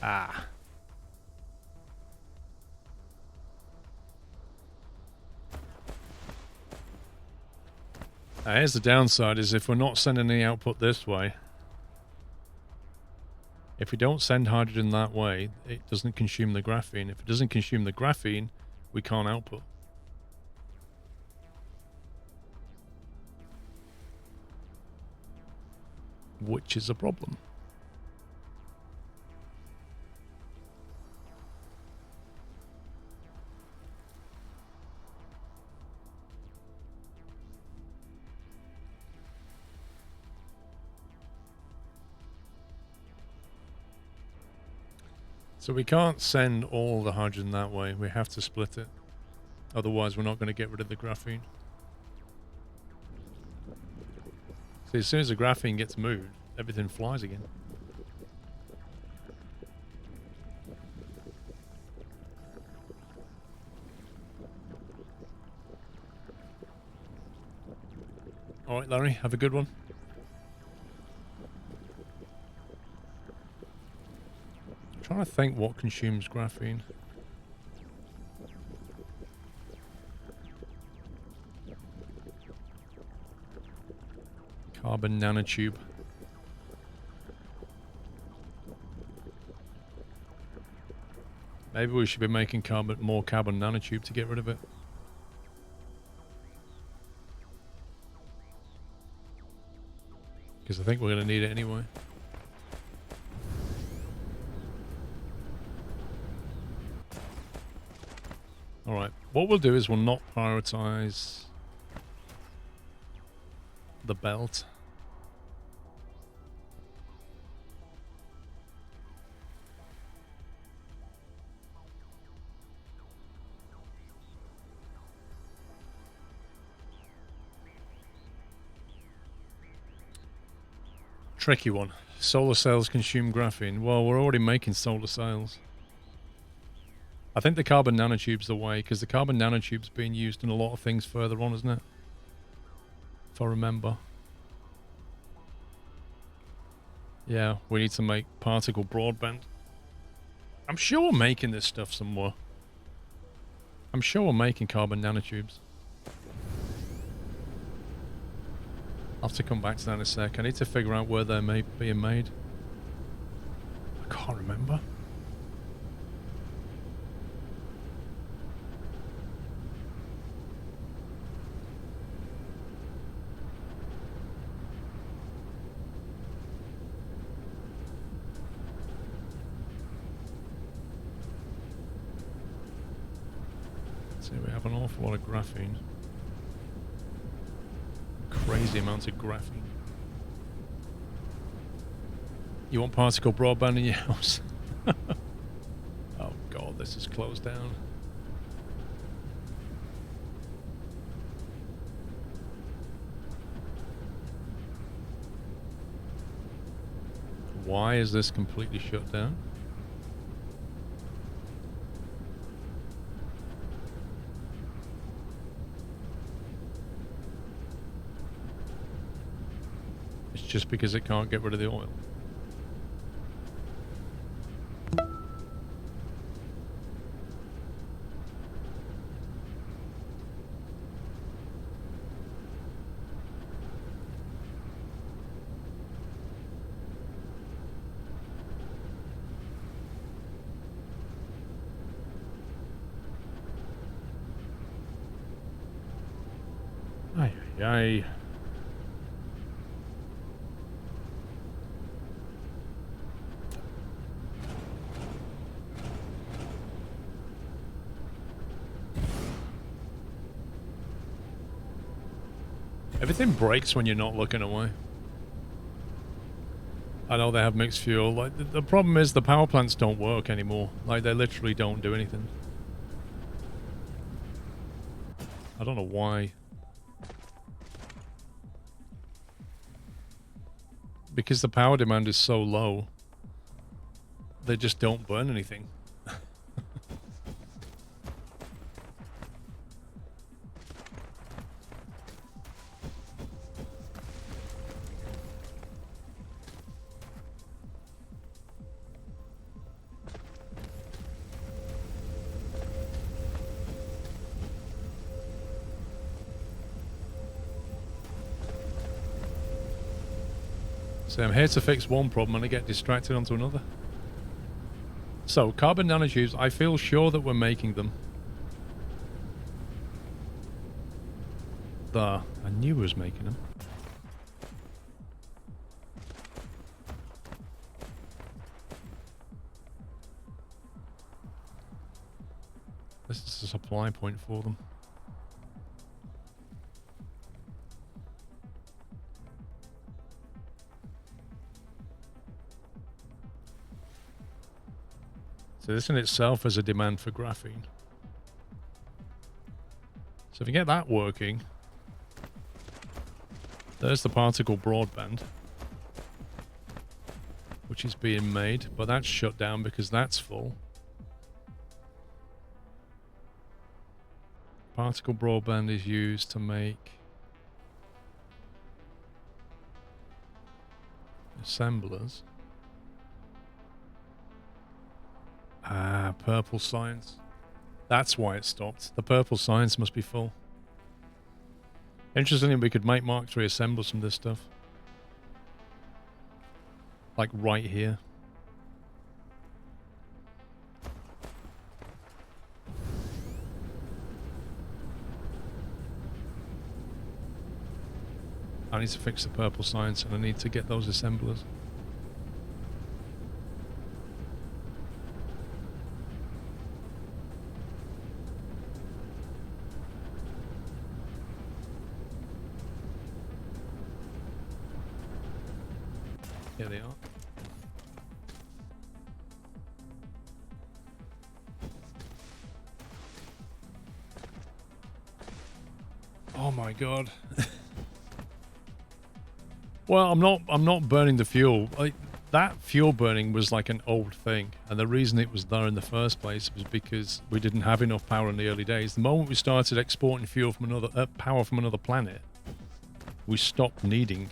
Ah. Now, here's the downside, is if we're not sending any output this way, if we don't send hydrogen that way, it doesn't consume the graphene. If it doesn't consume the graphene, we can't output. Which is a problem. So we can't send all the hydrogen that way. We have to split it. Otherwise, we're not going to get rid of the graphene. See, as soon as the graphene gets moved, everything flies again. All right, Larry, have a good one. I'm trying to think what consumes graphene. Carbon nanotube. Maybe we should be making more carbon nanotube to get rid of it. Because I think we're going to need it anyway. Alright, what we'll do is we'll not prioritize the belt. Tricky one. Solar cells consume graphene. Well, we're already making solar cells. I think the carbon nanotube's the way, because the carbon nanotube's being used in a lot of things further on, isn't it? If I remember. Yeah, we need to make particle broadband. I'm sure we're making this stuff somewhere. I'm sure we're making carbon nanotubes. I'll have to come back to that in a sec. I need to figure out where they're being made. I can't remember. See, we have an awful lot of graphene. Crazy amounts of graphene. You want particle broadband in your house? Oh god, this is closed down. Why is this completely shut down? Just because it can't get rid of the oil. Ay, ay, ay. Everything breaks when you're not looking away. I know they have mixed fuel. Like the problem is the power plants don't work anymore. Like they literally don't do anything. I don't know why. Because the power demand is so low, they just don't burn anything. So I'm here to fix one problem and I get distracted onto another. So, carbon nanotubes, I feel sure that we're making them. I knew we was making them. This is a supply point for them. So this in itself is a demand for graphene. So if you get that working, there's the particle broadband, which is being made, but that's shut down because that's full. Particle broadband is used to make assemblers. Ah, purple science. That's why it stopped. The purple science must be full. Interestingly, we could make Mark III assemblers from this stuff. Like right here. I need to fix the purple science and I need to get those assemblers. Here they are. Oh my god. Well, I'm not burning the fuel. That fuel burning was like an old thing, and the reason it was there in the first place was because we didn't have enough power in the early days. The moment we started exporting fuel from another power from another planet, we stopped needing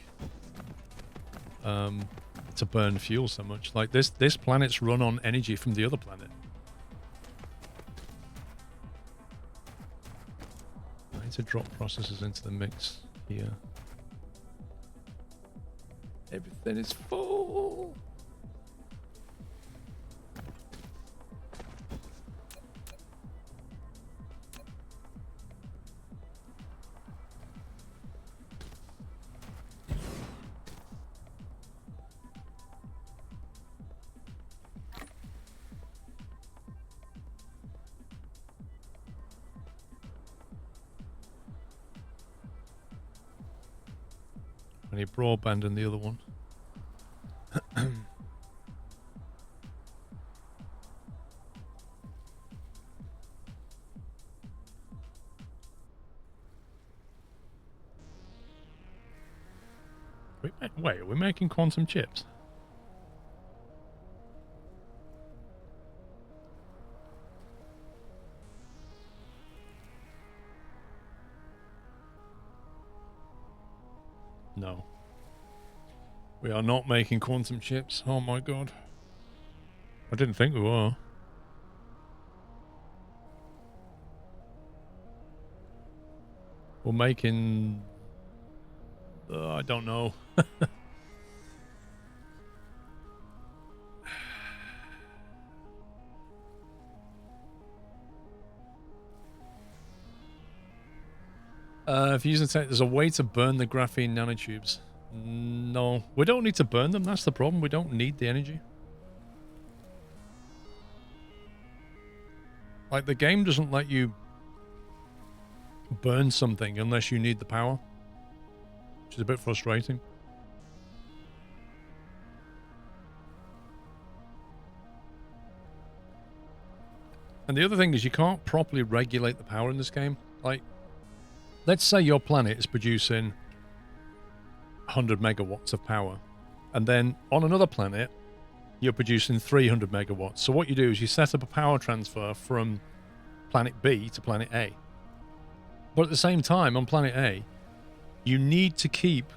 to burn fuel so much. Like this planet's run on energy from the other planet. I need to drop processors into the mix here. Everything is full. I need broadband in the other one. Wait, are we making quantum chips? No. We are not making quantum chips. Oh my god. I didn't think we were. We're making... I don't know. If you're using tech, there's a way to burn the graphene nanotubes. No, we don't need to burn them. That's the problem. We don't need the energy. Like, the game doesn't let you burn something unless you need the power, which is a bit frustrating. And the other thing is you can't properly regulate the power in this game. Like, let's say your planet is producing 100 megawatts of power, and then on another planet you're producing 300 megawatts. So what you do is you set up a power transfer from planet B to planet A. But at the same time, on planet A, you need to keep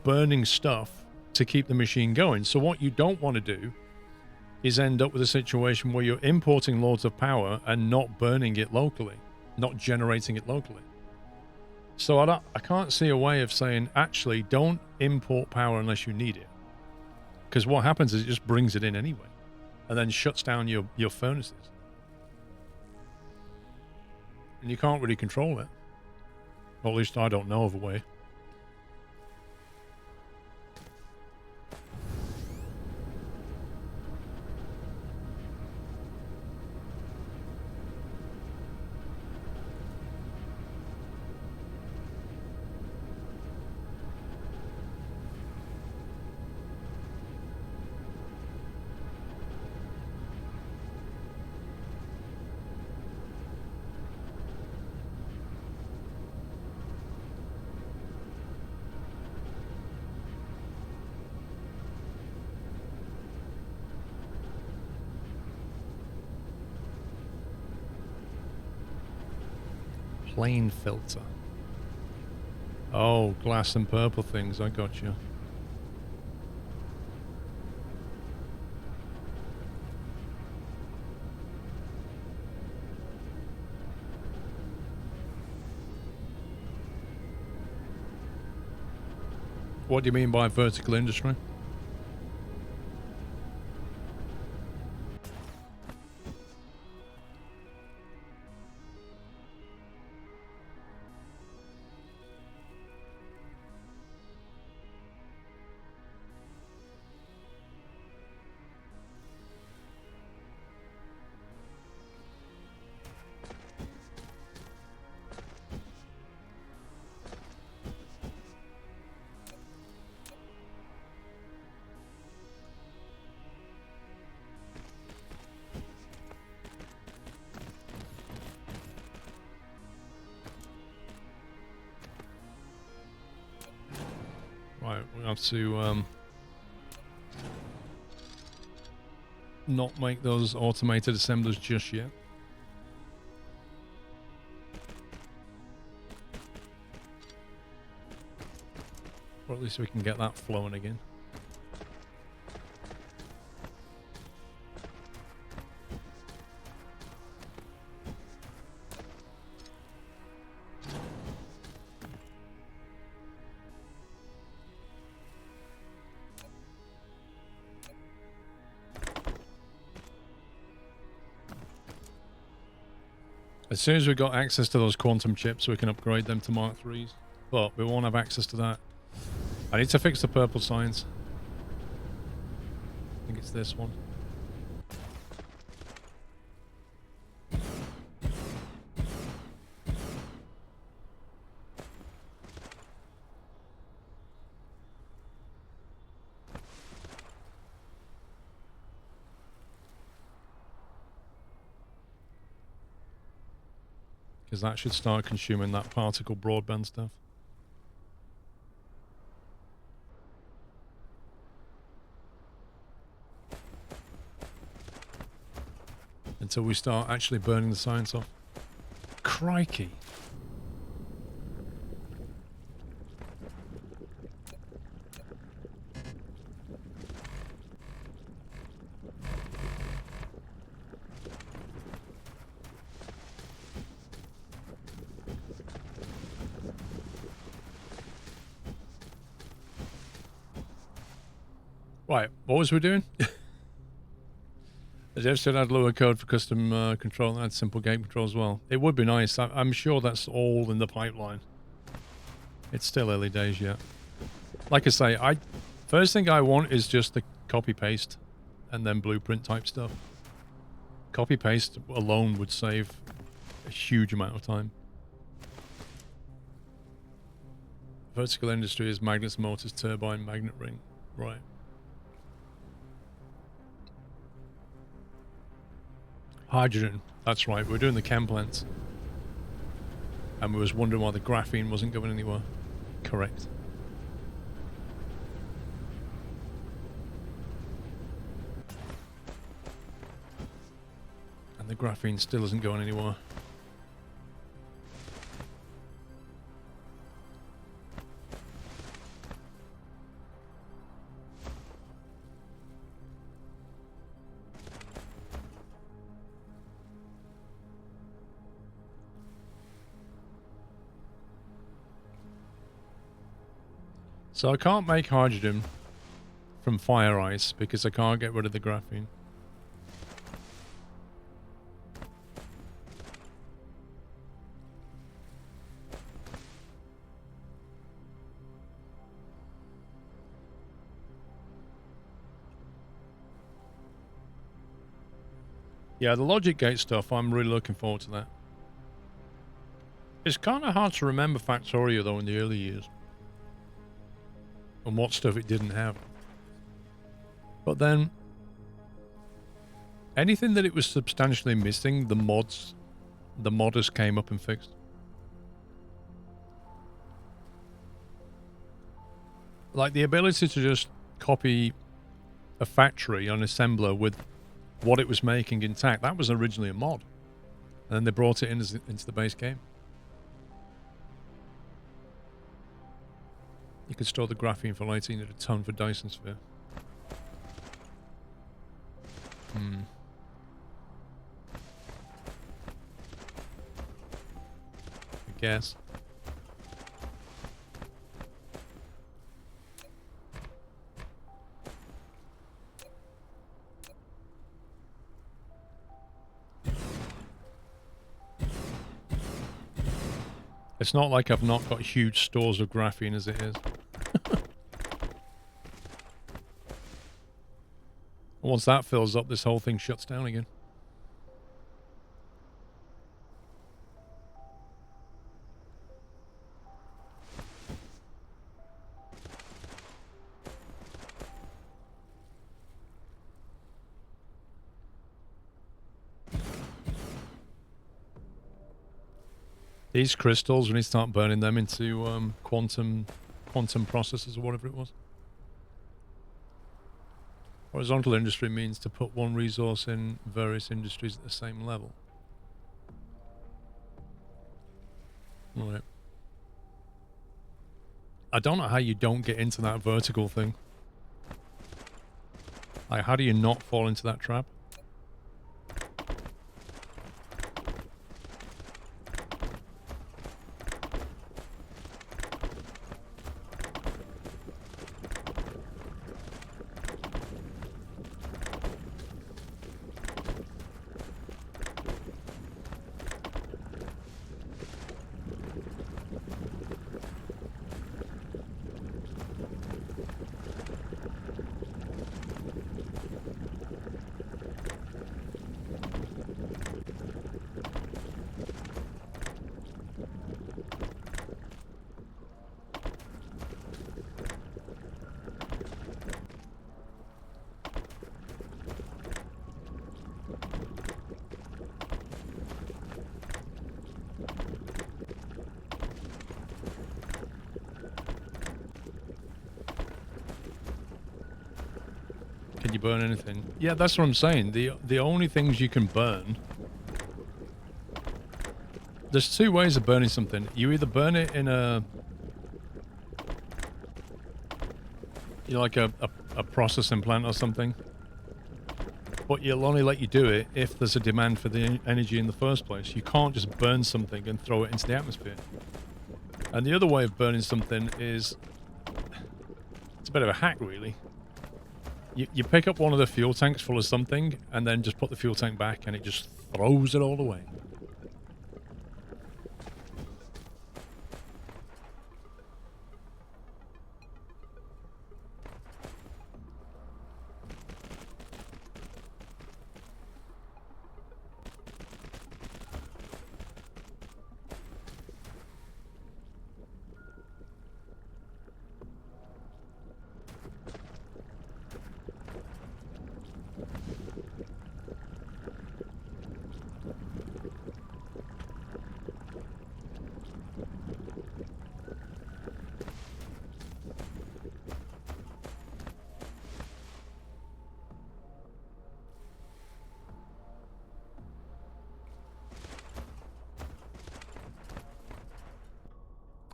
burning stuff to keep the machine going. So what you don't want to do is end up with a situation where you're importing loads of power and not burning it locally, not generating it locally. So I can't see a way of saying, actually, don't import power unless you need it. Because what happens is it just brings it in anyway. And then shuts down your furnaces. And you can't really control it. Or at least I don't know of a way. Plane filter. Oh, glass and purple things. I got you. What do you mean by vertical industry? Right, we have to not make those automated assemblers just yet. Or at least we can get that flowing again. As soon as we've got access to those quantum chips, we can upgrade them to Mark IIIs. But we won't have access to that. I need to fix the purple signs. I think it's this one. Because that should start consuming that particle broadband stuff. Until we start actually burning the science off. Crikey. Right, what was we doing? As Jeff said, I'd lower code for custom control and add simple game control as well. It would be nice. I'm sure that's all in the pipeline. It's still early days yet. Like I say, first thing I want is just the copy-paste and then blueprint type stuff. Copy-paste alone would save a huge amount of time. Vertical industry is magnets, motors, turbine, magnet ring. Right. Hydrogen. That's right. We're doing the chem plants. And we was wondering why the graphene wasn't going anywhere. Correct. And the graphene still isn't going anywhere. So I can't make hydrogen from fire ice because I can't get rid of the graphene. Yeah, the logic gate stuff, I'm really looking forward to that. It's kind of hard to remember Factorio, though, in the early years. And what stuff it didn't have. But then, anything that it was substantially missing, the modders came up and fixed. Like, the ability to just copy a factory on assembler with what it was making intact, that was originally a mod. And then they brought it into the base game. You could store the graphene for later, you need a ton for Dyson sphere. I guess. It's not like I've not got huge stores of graphene as it is. Once that fills up, this whole thing shuts down again. These crystals, when you start burning them into quantum processors or whatever it was. Horizontal industry means to put one resource in various industries at the same level. Right. I don't know how you don't get into that vertical thing. Like, how do you not fall into that trap? Can you burn anything? Yeah, that's what I'm saying. The only things you can burn... There's two ways of burning something. You either burn it in a... You know, like a processing plant or something. But you'll only let you do it if there's a demand for the energy in the first place. You can't just burn something and throw it into the atmosphere. And the other way of burning something is... It's a bit of a hack, really. You pick up one of the fuel tanks full of something, and then just put the fuel tank back, and it just throws it all away.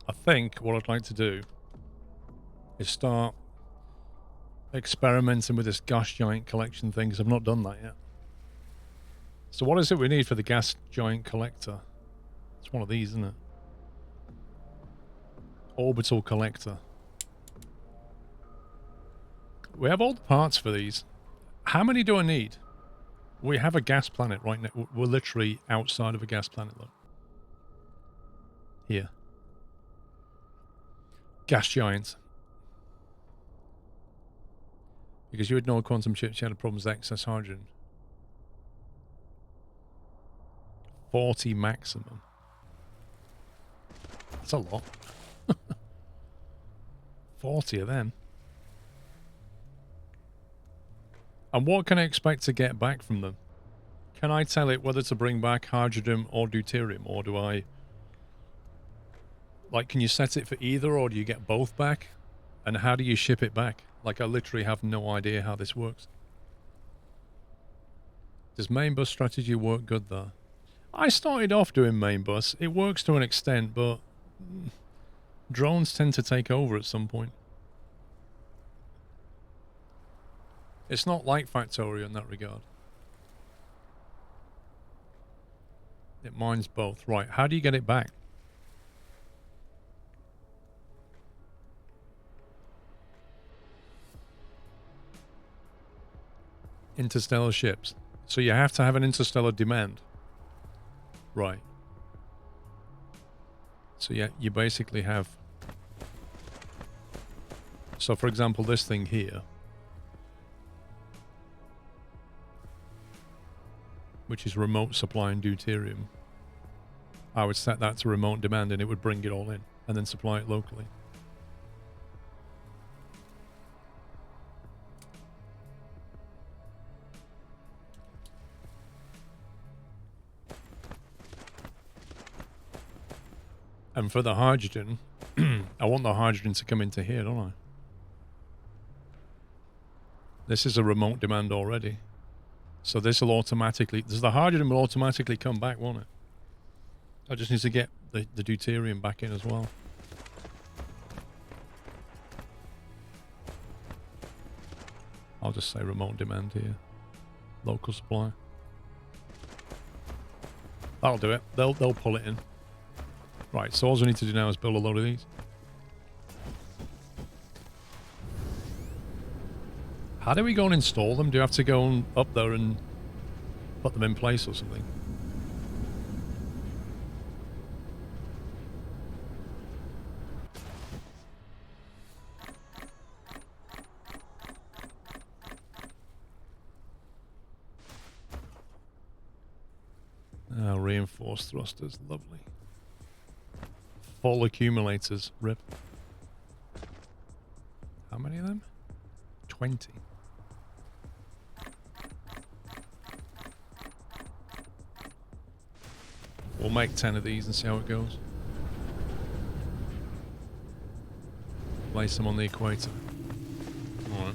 I think what I'd like to do is start experimenting with this gas giant collection thing, because I've not done that yet. So what is it we need for the gas giant collector? It's one of these, isn't it? Orbital collector. We have all the parts for these. How many do I need? We have a gas planet right now. We're literally outside of a gas planet, look. Here. Gas giants. Because you ignored quantum chips, you had problems with excess hydrogen. 40 maximum. That's a lot. 40 of them. And what can I expect to get back from them? Can I tell it whether to bring back hydrogen or deuterium? Or do I... Like, can you set it for either, or do you get both back? And how do you ship it back? Like, I literally have no idea how this works. Does main bus strategy work good there? I started off doing main bus. It works to an extent, but drones tend to take over at some point. It's not like Factorio in that regard. It mines both. Right, how do you get it back? Interstellar ships. So you have to have an interstellar demand. Right. So yeah, you basically have... So for example, this thing here, which is remote supply and deuterium, I would set that to remote demand and it would bring it all in and then supply it locally. And for the hydrogen, I want the hydrogen to come into here, don't I? This is a remote demand already. So this will automatically... The hydrogen will automatically come back, won't it? I just need to get the deuterium back in as well. I'll just say remote demand here. Local supply. That'll do it. They'll pull it in. Right, so all we need to do now is build a load of these. How do we go and install them? Do you have to go up there and put them in place or something? Oh, reinforced thrusters, lovely. Full accumulators, rip. How many of them? 20. We'll make 10 of these and see how it goes. Place them on the equator. Alright.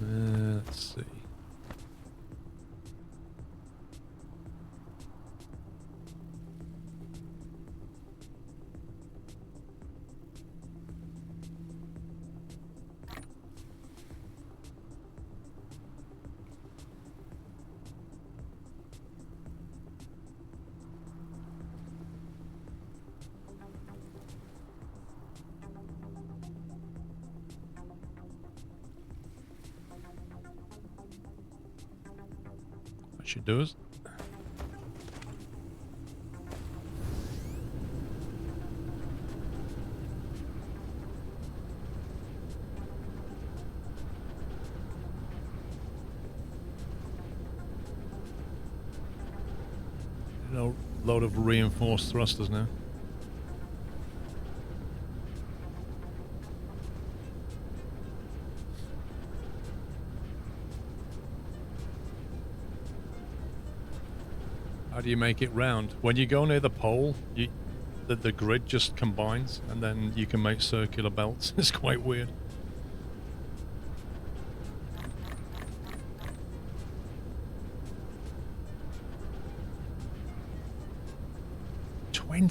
Let's see. Should do is a load of reinforced thrusters now. How do you make it round? When you go near the pole, the grid just combines, and then you can make circular belts. It's quite weird.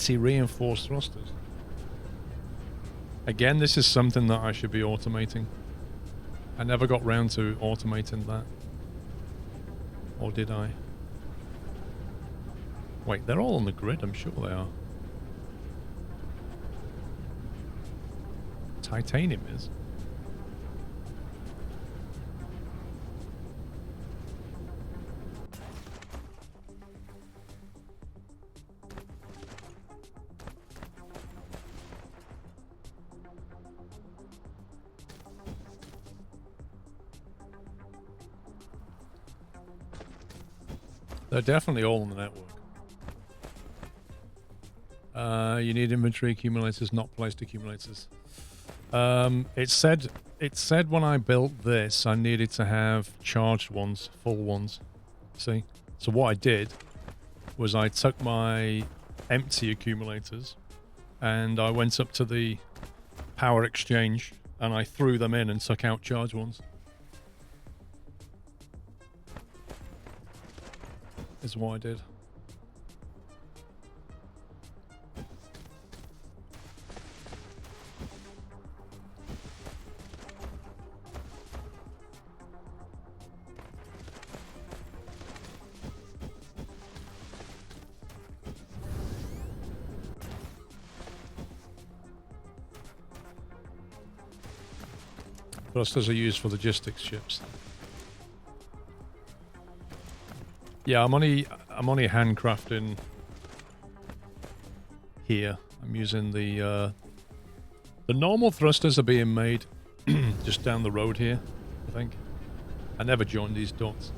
Reinforced thrusters. Again, this is something that I should be automating. I never got round to automating that. Or did I? Wait, they're all on the grid, I'm sure they are. titanium is. They're definitely all on the network. You need inventory accumulators, not placed accumulators. It said when I built this, I needed to have charged ones, full ones. See? So what I did was I took my empty accumulators and I went up to the power exchange and I threw them in and took out charged ones. Is what I did. Thrusters are used for logistics ships. Yeah, I'm only handcrafting here. I'm using the normal thrusters are being made just down the road here, I think. I never joined these dots.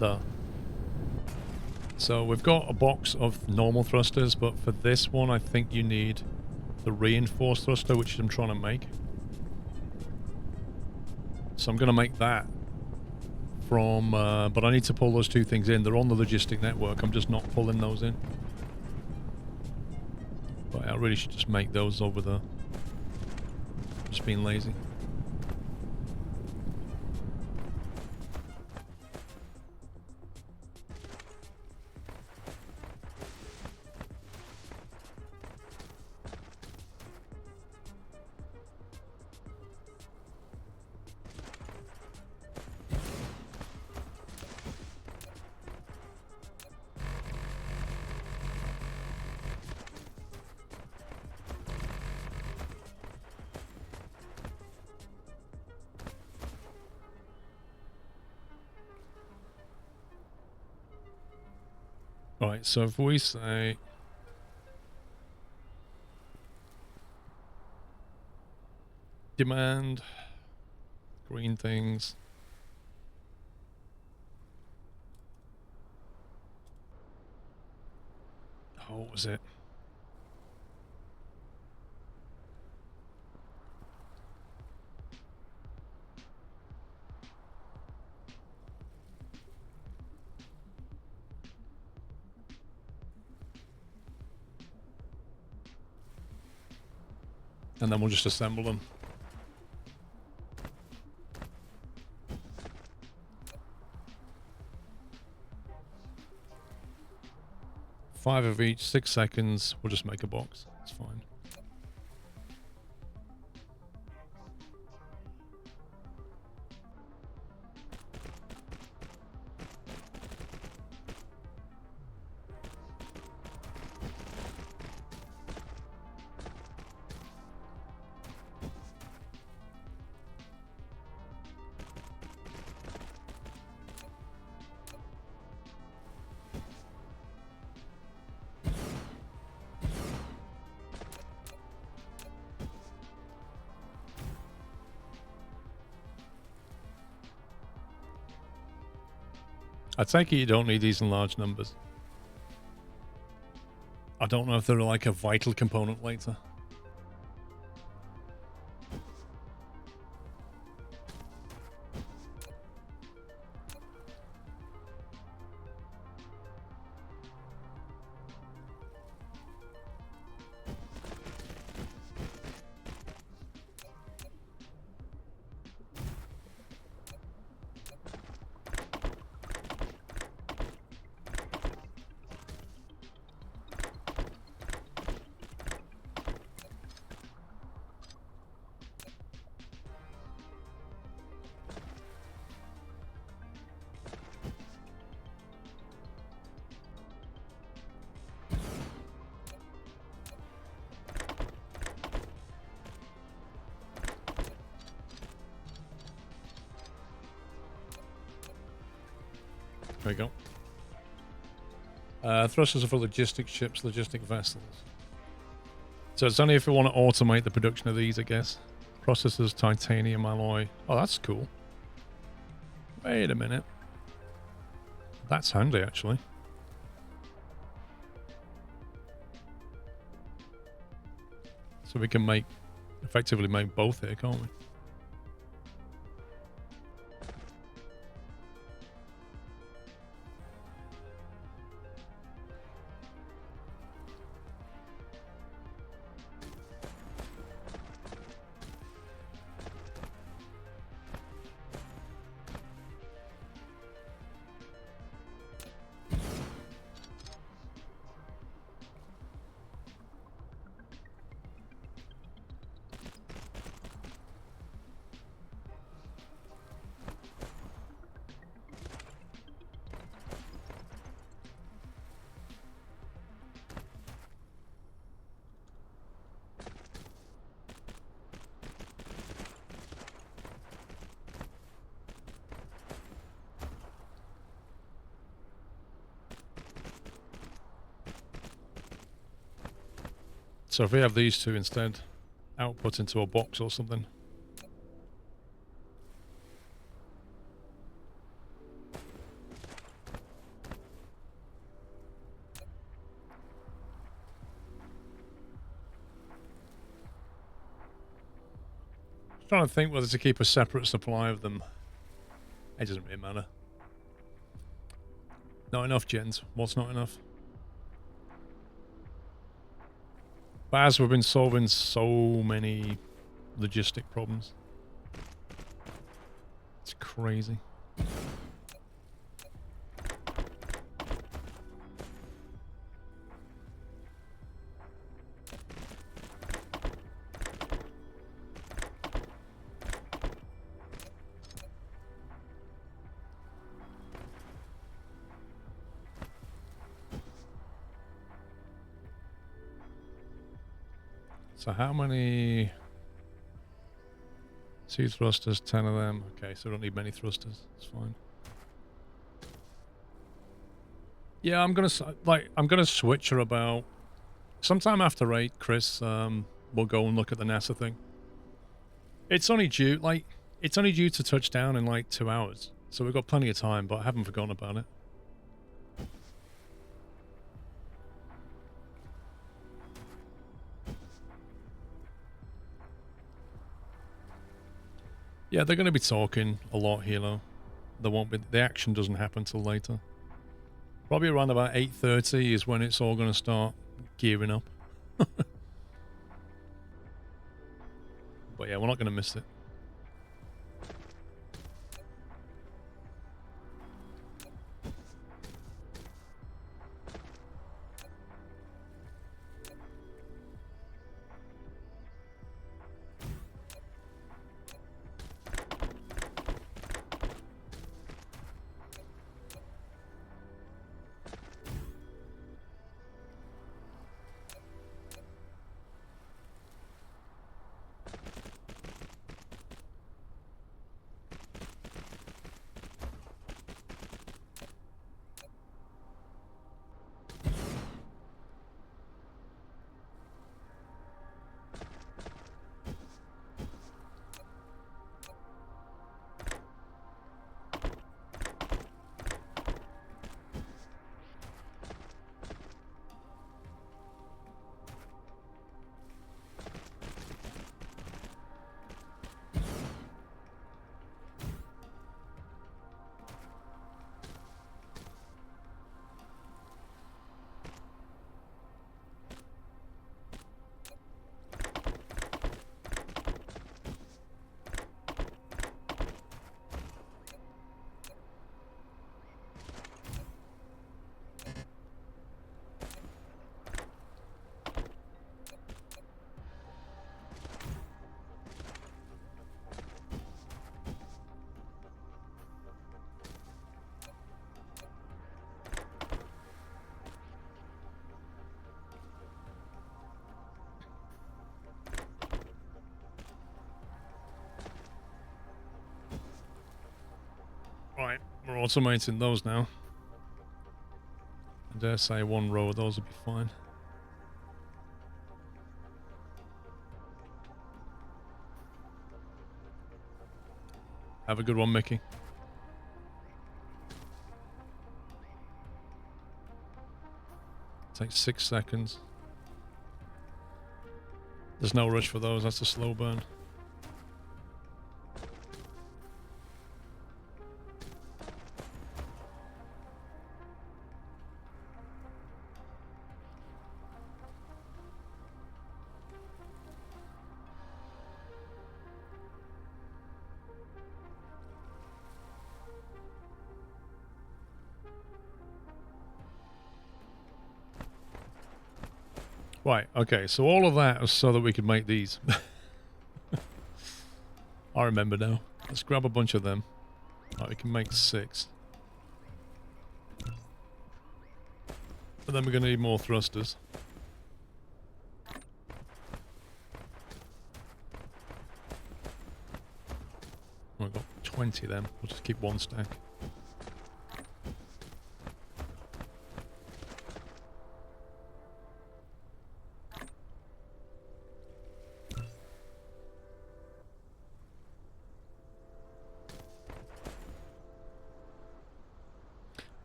There. So we've got a box of normal thrusters, but for this one I think you need the reinforced thruster, which I'm trying to make. So I'm going to make that from, but I need to pull those two things in. They're on the logistic network. I'm just not pulling those in. But I really should just make those over there. Just being lazy. Right, so if we say demand green things, oh, what was it? And then we'll just assemble them. Five of each, 6 seconds. We'll just make a box. It's fine. I take it you don't need these in large numbers. I don't know if they're like a vital component later. There you go. Thrusters are for logistic ships, logistic vessels. So it's only if we want to automate the production of these, I guess. Processors, titanium alloy. Oh, that's cool. Wait a minute. That's handy, actually. So we can effectively make both here, can't we? So if we have these two instead, output into a box or something. I'm trying to think whether to keep a separate supply of them. It doesn't really matter. Not enough gens. What's not enough? But as we've been solving so many logistic problems, it's crazy. So how many two thrusters, 10 of them. Okay, so we don't need many thrusters. It's fine. Yeah, I'm gonna switch her about sometime after 8, Chris. We'll go and look at the NASA thing. It's only due to touch down in like 2 hours. So we've got plenty of time, but I haven't forgotten about it. Yeah, they're going to be talking a lot here, though. There won't be, the action doesn't happen till later. Probably around about 8:30 is when it's all going to start gearing up. But yeah, we're not going to miss it. Right, we're automating those now. I dare say one row of those would be fine. Have a good one, Mickey. Takes 6 seconds. There's no rush for those, that's a slow burn. Right, okay, so all of that was so that we could make these. I remember now. Let's grab a bunch of them. Right, we can make 6. But then we're going to need more thrusters. We've got 20 then. We'll just keep one stack.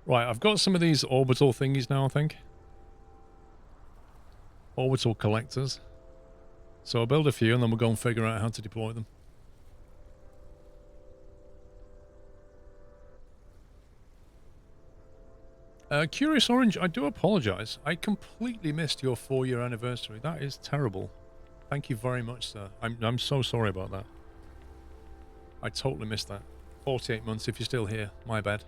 Right, I've got some of these orbital thingies now, I think. Orbital collectors. So I'll build a few and then we'll go and figure out how to deploy them. Curious Orange, I do apologise. I completely missed your 4-year anniversary. That is terrible. Thank you very much, sir. I'm so sorry about that. I totally missed that. 48 months if you're still here. My bad.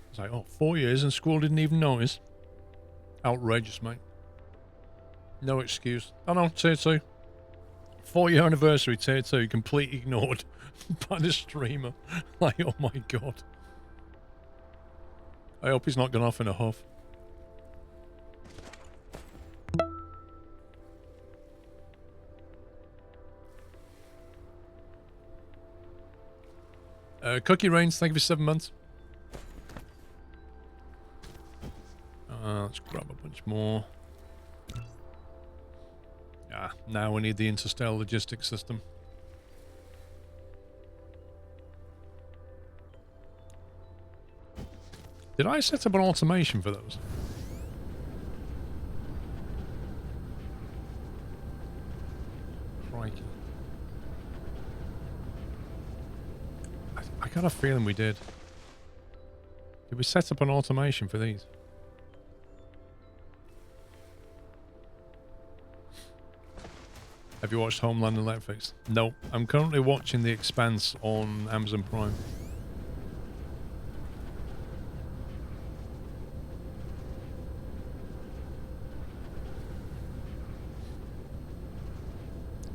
It's like, oh, 4 years and Squirrel didn't even notice. Outrageous, mate. No excuse. Oh no, tier 2. 4-year anniversary, tier 2, completely ignored by the streamer. Like, oh my god. I hope he's not gone off in a huff. Cookie Rains, thank you for 7 months. Let's grab a bunch more. Ah, now we need the interstellar logistics system. Did I set up an automation for those? Crikey. I got a feeling we did. Did we set up an automation for these? Have you watched Homeland on Netflix? No. I'm currently watching The Expanse on Amazon Prime.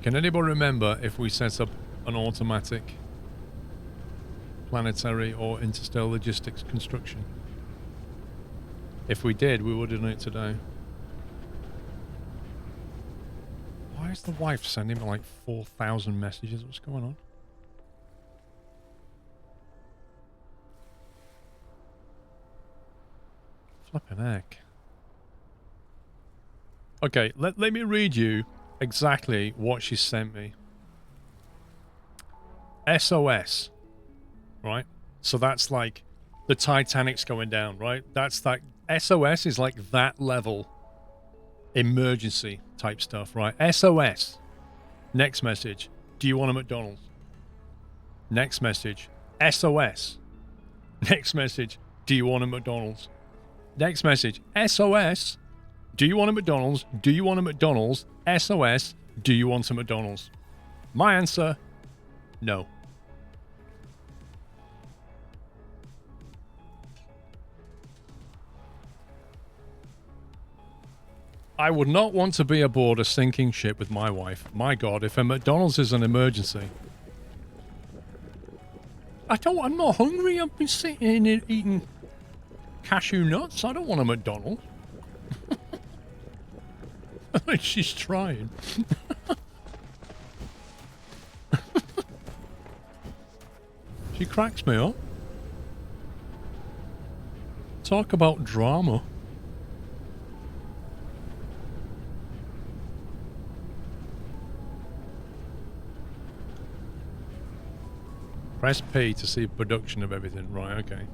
Can anybody remember if we set up an automatic planetary or interstellar logistics construction? If we did, we would have done it today. Why is the wife sending me like 4,000 messages? What's going on? Flippin' heck. Okay, let me read you exactly what she sent me. SOS. Right? So that's like the Titanic's going down, right? That's like SOS is like that level emergency type stuff, right? SOS. Next message. Do you want a McDonald's? Next message. SOS. Next message. Do you want a McDonald's? Next message. SOS. Do you want a McDonald's? Do you want a McDonald's? SOS. Do you want a McDonald's? My answer, no. I would not want to be aboard a sinking ship with my wife. My God, if a McDonald's is an emergency. I'm not hungry. I've been sitting here eating cashew nuts. I don't want a McDonald's. She's trying. She cracks me up. Talk about drama. Press P to see production of everything. Right, okay.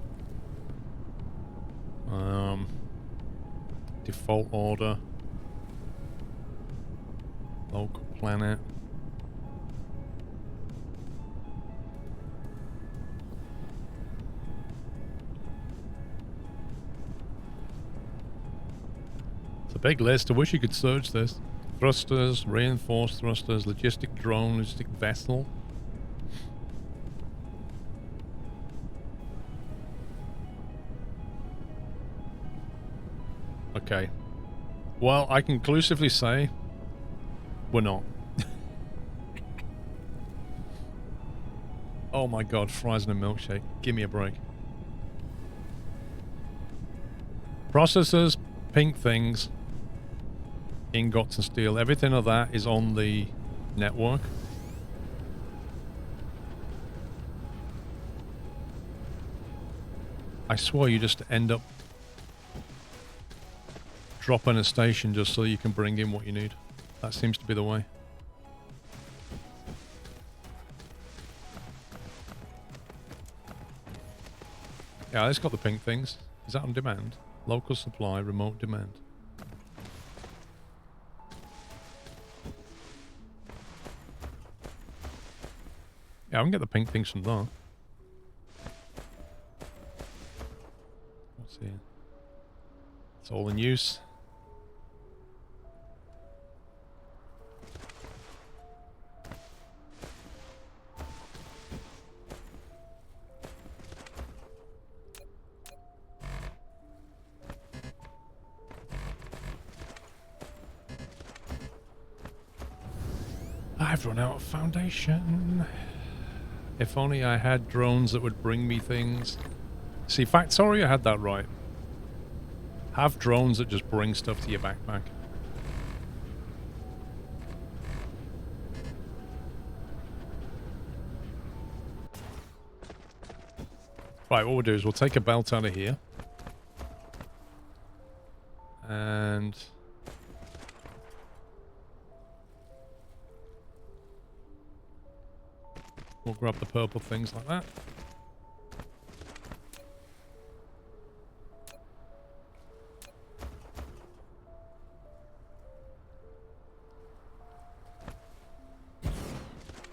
Default order. Local planet. It's a big list. I wish you could search this. Thrusters, reinforced thrusters, logistic drone, logistic vessel. Okay. Well, I conclusively say we're not. Oh my god, fries and a milkshake. Give me a break. Processors, pink things, ingots and steel. Everything of that is on the network. I swore you just end up dropping a station just so you can bring in what you need. That seems to be the way. Yeah, it's got the pink things. Is that on demand? Local supply, remote demand. Yeah, I can get the pink things from there. What's here? It's all in use. I've run out of foundation. If only I had drones that would bring me things. See, Factorio had that right. Have drones that just bring stuff to your backpack. Right, what we'll do is we'll take a belt out of here. And we'll grab the purple things like that.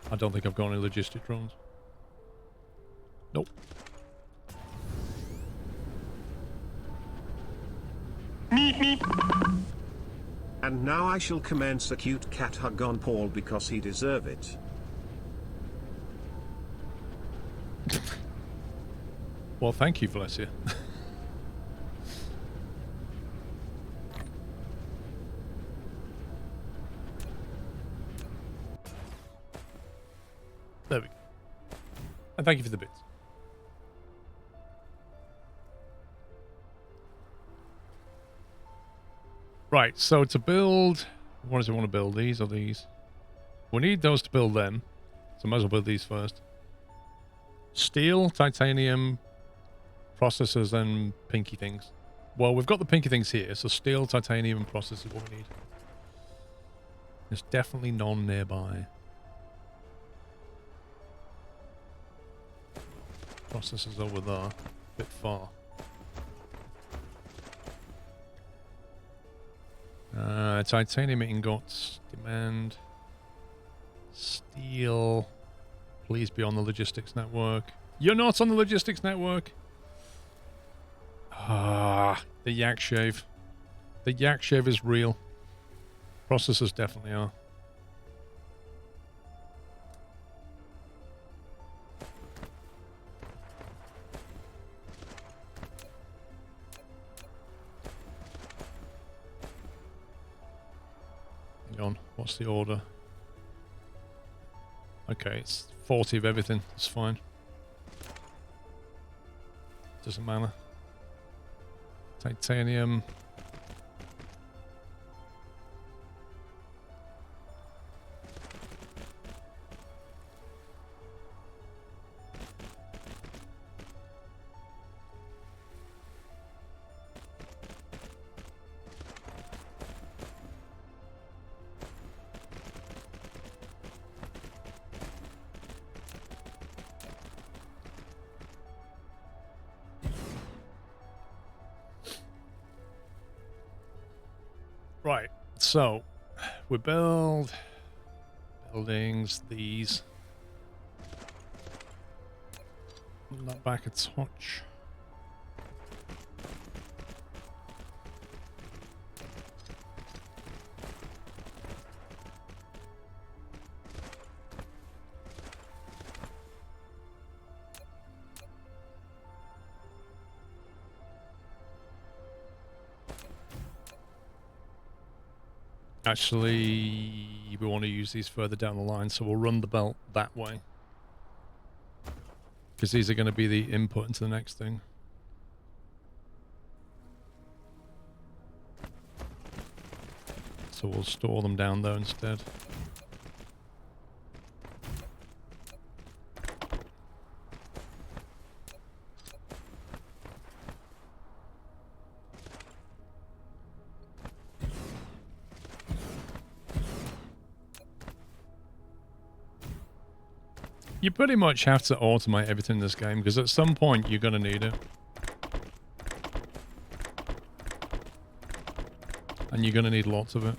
I don't think I've got any logistic drones. Nope. And now I shall commence a cute cat hug on Paul because he deserve it. Well, thank you, bless you. There we go. And thank you for the bits. Right, so to build... What does it want to build? These or these? We need those to build them. So might as well build these first. Steel, titanium, processors, and pinky things. Well, we've got the pinky things here, so steel, titanium, and processors is what we need. There's definitely none nearby. Processors over there. A bit far. Titanium ingots. Demand. Steel. Please be on the logistics network. You're not on the logistics network! Ah, the yak shave. The yak shave is real. Processors definitely are. Hang on, what's the order? Okay, it's 40 of everything. It's fine. Doesn't matter. Titanium. so we build buildings, these. Pull that back a touch. Actually, we want to use these further down the line, so we'll run the belt that way. Because these are going to be the input into the next thing. So we'll store them down there instead. You pretty much have to automate everything in this game, because at some point you're going to need it. And you're going to need lots of it.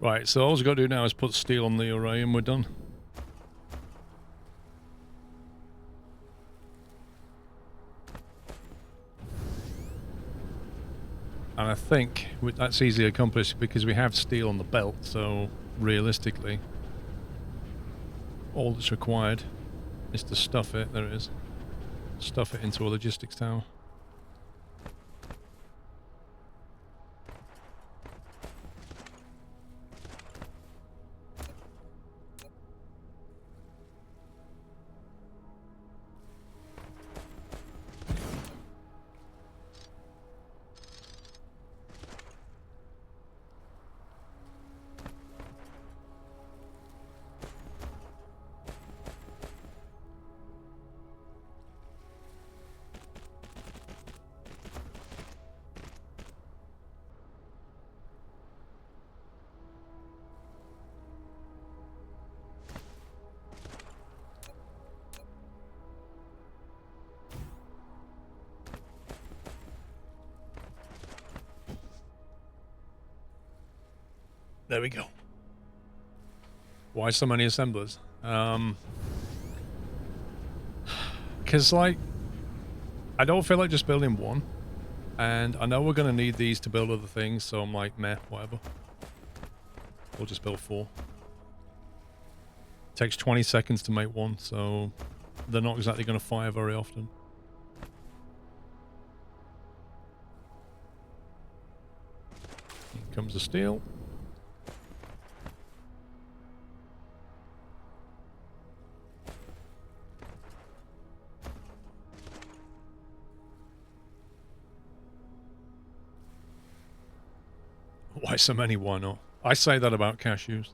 Right, so all we've got to do now is put steel on the array and we're done. And I think that's easily accomplished because we have steel on the belt, so realistically, all that's required is to stuff it, there it is, stuff it into a logistics tower. There we go. Why so many assemblers? Because, like, I don't feel like just building one. And I know we're going to need these to build other things, so I'm like, meh, whatever. We'll just build 4. Takes 20 seconds to make one, so they're not exactly going to fire very often. Here comes the steel. Why so many? Why not? I say that about cashews.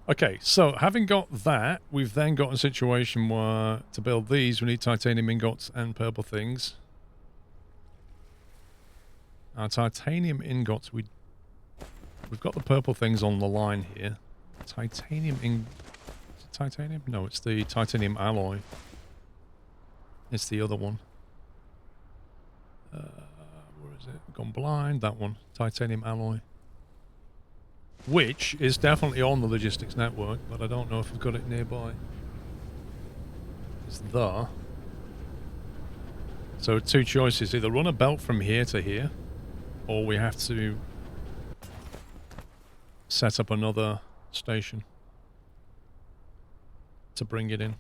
Okay, so having got that, we've then got a situation where to build these, we need titanium ingots and purple things. Our titanium ingots, we've got the purple things on the line here. Titanium titanium? No, it's the titanium alloy. It's the other one. Where is it? Gone blind. That one. Titanium alloy. Which is definitely on the logistics network, but I don't know if we've got it nearby. It's there. So 2 choices. Either run a belt from here to here, or we have to set up another station to bring it in.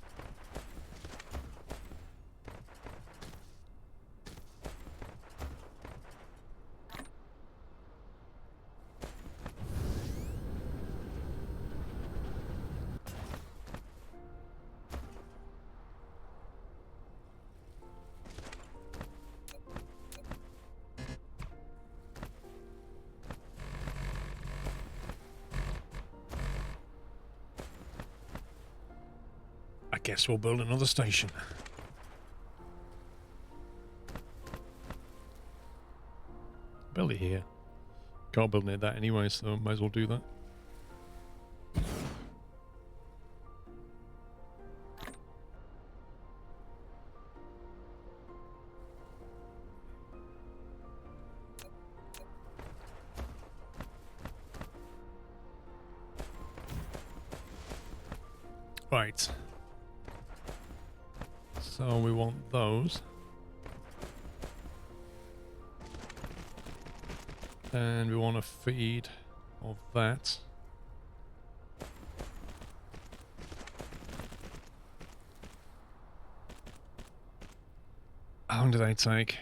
I guess we'll build another station. Build it here. Can't build near that anyway, so might as well do that. Right. So we want those. And we want a feed of that. How long do they take?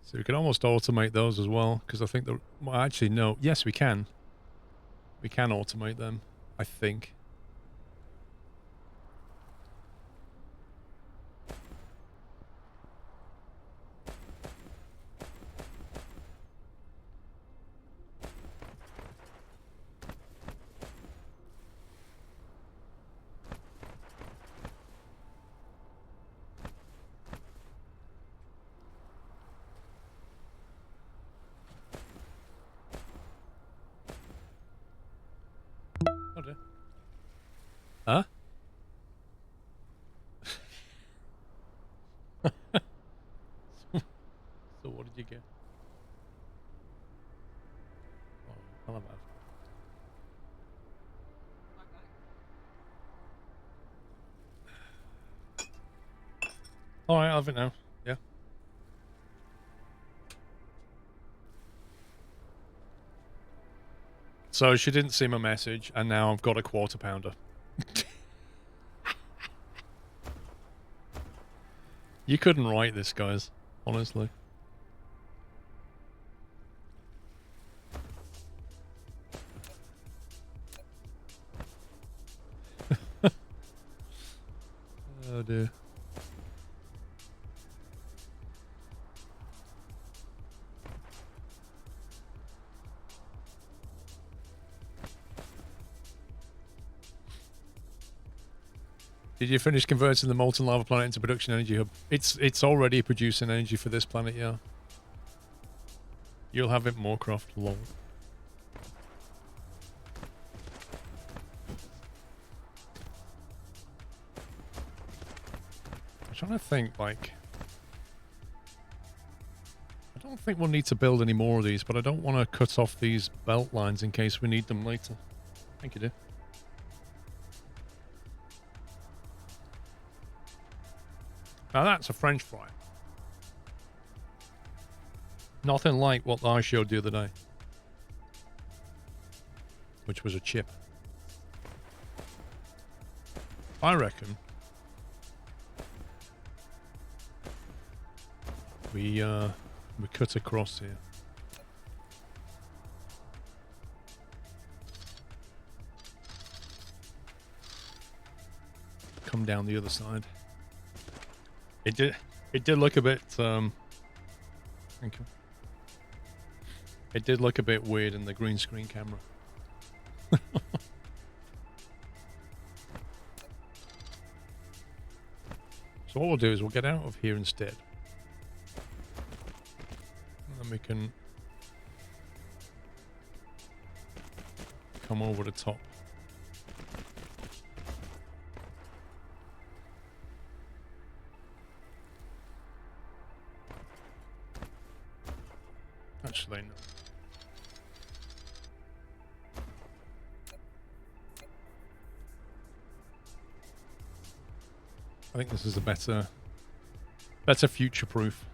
So we could almost automate those as well, because I think well, actually, no. Yes, we can. We can automate them, I think. Oh dear. Huh? So what did you get? Oh, I'll have that. Alright, I'll have it now. Yeah. So she didn't see my message, and now I've got a quarter pounder. You couldn't write this, guys. Honestly. Oh dear. Did you finish converting the molten lava planet into production energy hub? It's already producing energy for this planet, yeah. You'll have it more craft long. I'm trying to think, like, I don't think we'll need to build any more of these, but I don't want to cut off these belt lines in case we need them later. Thank you, dear. Now that's a French fry. Nothing like what I showed the other day, which was a chip. I reckon we cut across here. Come down the other side. It did look a bit thank you. It did look a bit weird in the green screen camera. So what we'll do is we'll get out of here instead. And then we can come over the top. Actually, no. I think this is a better future-proof.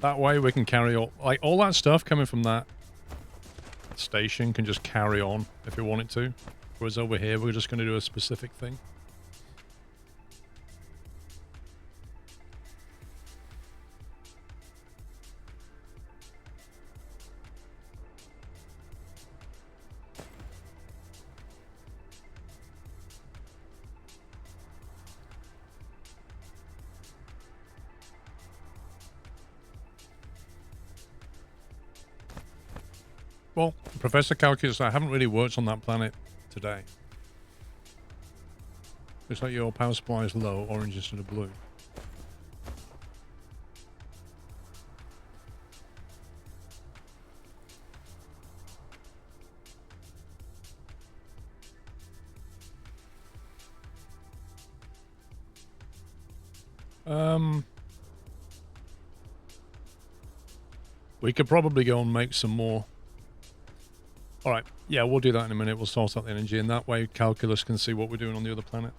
That way we can carry all, like, all that stuff coming from that station can just carry on if we want it to. Whereas over here, we're just going to do a specific thing. Well, Professor Calculus, I haven't really worked on that planet today. Looks like your power supply is low, orange instead of blue. We could probably go and make some more. All right. Yeah, we'll do that in a minute. We'll sort out the energy, and that way Calculus can see what we're doing on the other planet.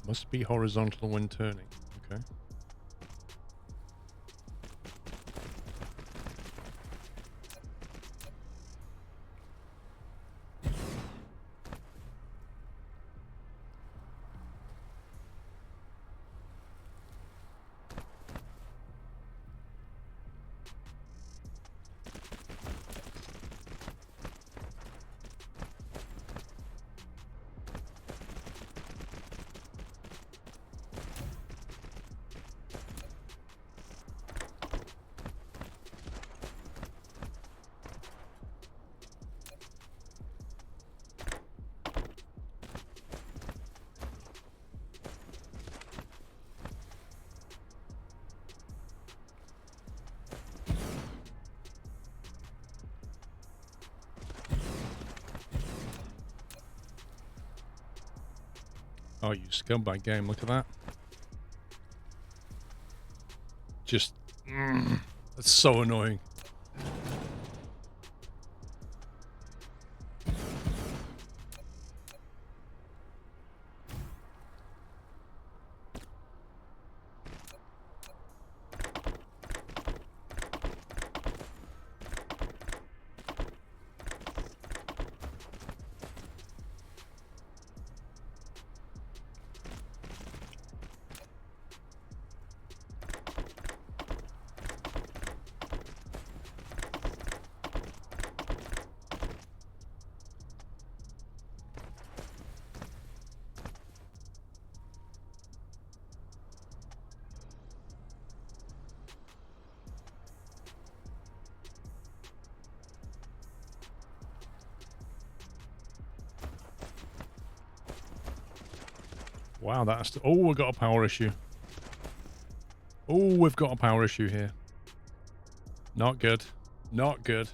Must be horizontal when turning. Okay. Oh, you scumbag game. Look at that. Just... that's so annoying. Wow, that's... oh, we've got a power issue. Oh, we've got a power issue here. Not good. Not good.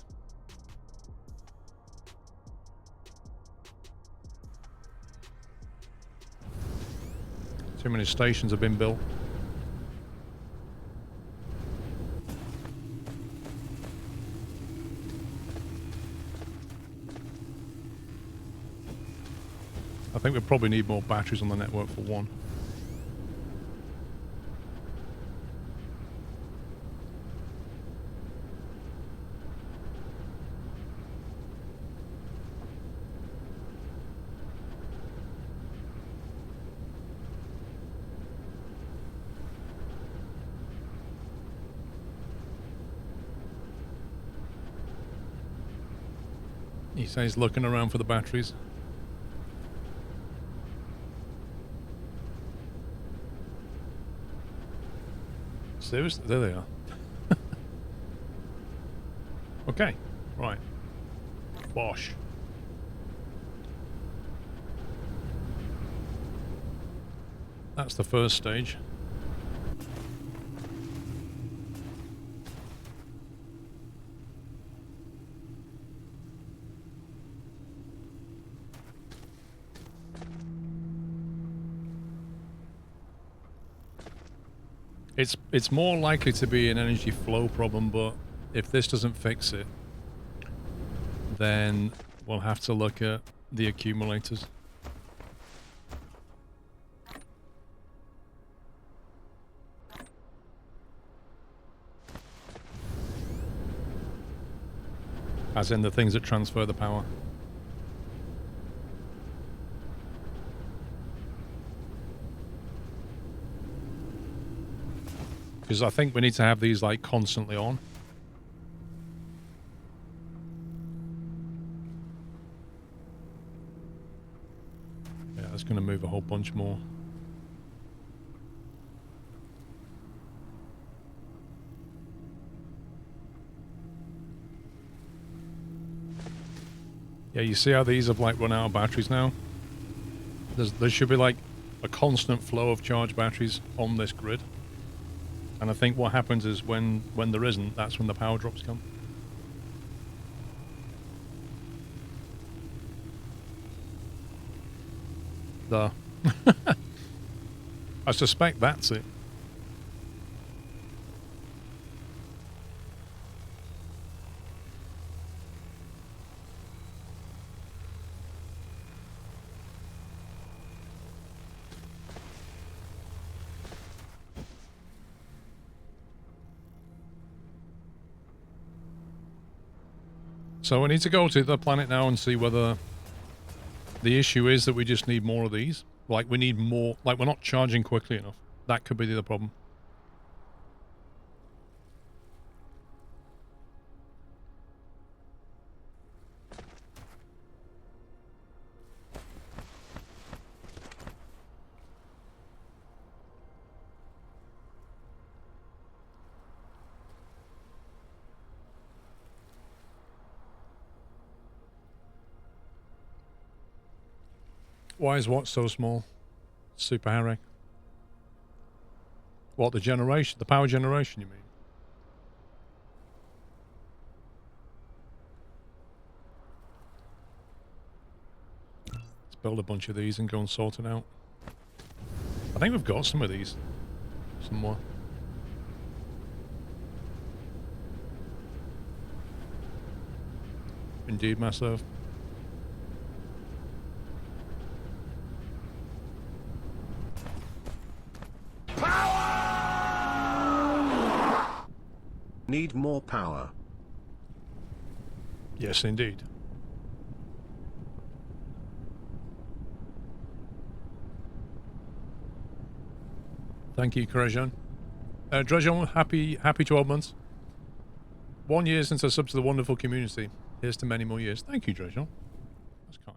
Too many stations have been built. I think we probably need more batteries on the network for one. He says looking around for the batteries. Seriously? There they are. Okay, right. Bosh. That's the first stage. It's more likely to be an energy flow problem, but if this doesn't fix it, then we'll have to look at the accumulators. As in the things that transfer the power. Because I think we need to have these like constantly on. Yeah, that's going to move a whole bunch more. Yeah, you see how these have like run out of batteries now? There should be like a constant flow of charged batteries on this grid. And I think what happens is when there isn't, that's when the power drops come. I suspect that's it. So I need to go to the planet now and see whether the issue is that we just need more of these. Like we need more, like we're not charging quickly enough. That could be the other problem. Why is what so small? Super Harry. What, the generation? The power generation, you mean? Let's build a bunch of these and go and sort it out. I think we've got some of these somewhere. Indeed, myself. Need more power. Yes, indeed. Thank you, Krejon. Drejon, happy 12 months. 1 year since I subbed to the wonderful community. Here's to many more years. Thank you, Drejon. That's kind.